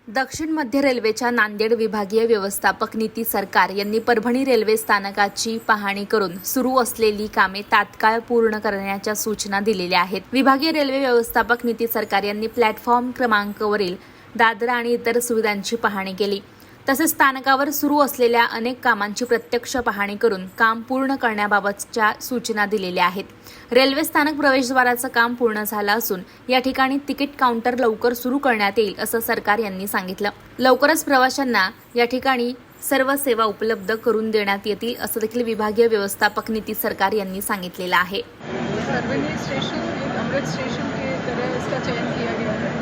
दक्षिण मध्य रेल्वेच्या नांदेड विभागीय व्यवस्थापक नीती सरकार यांनी परभणी रेल्वे स्थानकाची पाहणी करून सुरू असलेली कामे तात्काळ पूर्ण करण्याच्या सूचना दिलेल्या आहेत। विभागीय रेल्वे व्यवस्थापक नीती सरकार यांनी प्लॅटफॉर्म क्रमांकावरील दादरा आणि इतर सुविधांची पाहणी केली। तसेच स्थानकावर सुरू असलेल्या अनेक कामांची प्रत्यक्ष पाहणी करून काम पूर्ण करण्याबाबतच्या सूचना दिलेल्या आहेत। रेल्वे स्थानक प्रवेशद्वाराचं काम पूर्ण झालं असून या ठिकाणी तिकीट काउंटर लवकर सुरू करण्यात येईल असं सरकार यांनी सांगितलं। लवकरच प्रवाशांना या ठिकाणी सर्व सेवा उपलब्ध करून देण्यात येतील असं देखील विभागीय व्यवस्थापक नीती सरकार यांनी सांगितलेलं आहे। परभणी स्टेशन एक अमृत स्टेशन की तरह इसका चयन किया गया है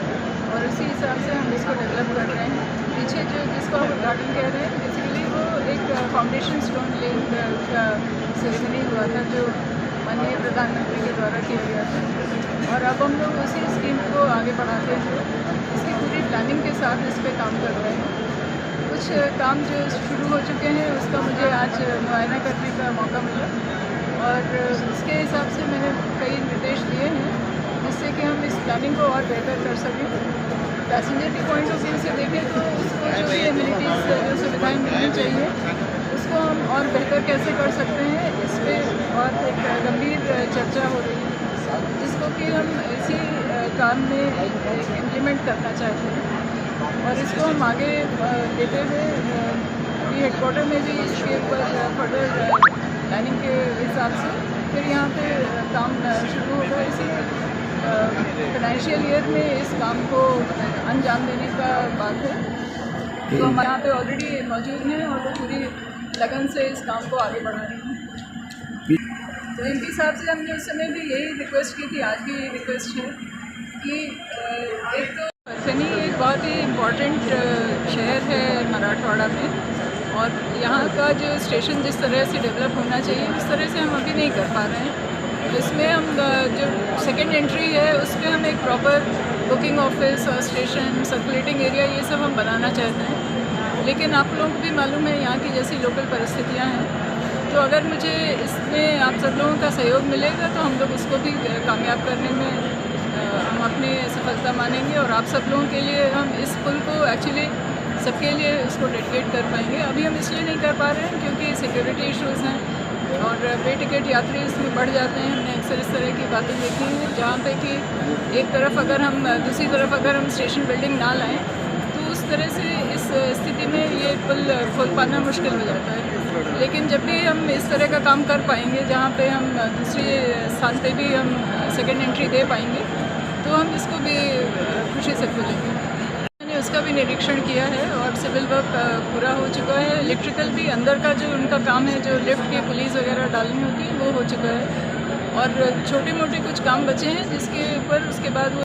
और उसी हिसाब से हम इसको डेवलप कर रहे हैं। पीछे जो जिसको आप उद्घाटन कह रहे हैं बेसिकली वो एक फाउंडेशन स्टोन लेइंग का सेरेमनी हुआ था जो माननीय प्रधानमंत्री के द्वारा किया गया था और अब हम लोग उसी स्कीम को आगे बढ़ाते हुए इसकी पूरी प्लानिंग के साथ इस पर काम कर रहे हैं। कुछ काम जो शुरू हो चुके हैं उसका मुझे आज मुआयना करने का मौका मिला और उसके हिसाब से मैंने कई निर्देश दिए हैं जिससे कि हम इस प्लानिंग को और बेहतर कर सकें। पैसेंजर के पॉइंट ऑफ व्यू से देखें तो उसको जो भी एमिनिटीज़ जो सुविधाएँ मिलनी चाहिए उसको हम और बेहतर कैसे कर सकते हैं इस पर और एक गंभीर चर्चा हो रही है जिसको कि हम इसी काम में इम्प्लीमेंट करना चाहते हैं और इसको हम आगे लेते हुए अभी हेडक्वार्टर में भी इसके ऊपर फर्दर प्लानिंग के हिसाब से फिर यहाँ पे काम शुरू होगा। इसी फाइनेंशियल ईयर में इस काम को अंजाम देने का बात है तो हम यहाँ पे ऑलरेडी मौजूद हैं और वो पूरी लगन से इस काम को आगे बढ़ा रहे हैं। तो एमपी साहब से हमने उस समय भी यही रिक्वेस्ट की थी, आज भी यही रिक्वेस्ट है कि एक तो परभणी एक बहुत ही इम्पॉर्टेंट शहर है मराठवाड़ा में और यहाँ का जो स्टेशन जिस तरह से डेवलप होना चाहिए उस तरह से हम अभी नहीं कर पा रहे हैं। इसमें हम जो सेकेंड एंट्री है उस पर हम एक प्रॉपर बुकिंग ऑफिस और स्टेशन सर्कुलेटिंग एरिया ये सब हम बनाना चाहते हैं, लेकिन आप लोगों को भी मालूम है यहाँ की जैसी लोकल परिस्थितियाँ हैं। तो अगर मुझे इसमें आप सब लोगों का सहयोग मिलेगा तो हम लोग उसको भी कामयाब करने में हम अपनी सफलता मानेंगे और आप सब लोगों के लिए हम इस पुल को एक्चुअली सबके लिए उसको डेडिकेट कर पाएंगे। अभी हम इसलिए नहीं कर पा रहे हैं क्योंकि सिक्योरिटी इश्यूज़ हैं और पे टिकट यात्री इसमें बढ़ जाते हैं। हमने अक्सर इस तरह की बातें देखी हैं जहाँ पे कि एक तरफ अगर हम दूसरी तरफ अगर हम स्टेशन बिल्डिंग ना लाएं तो उस तरह से इस स्थिति में ये पुल खोल पाना मुश्किल हो जाता है। लेकिन जब भी हम इस तरह का काम कर पाएंगे जहाँ पे हम दूसरे स्थान पे भी हम सेकेंड एंट्री दे पाएंगे तो हम इसको भी खुशी से खोलेंगे। मैंने उसका भी निरीक्षण किया है और सिविल वर्क पूरा हो चुका है। इलेक्ट्रिकल भी अंदर का जो उनका काम है जो लिफ्ट की पुलिस वगैरह डालनी होती है वो हो चुका है और छोटे मोटे कुछ काम बचे हैं जिसके ऊपर उसके बाद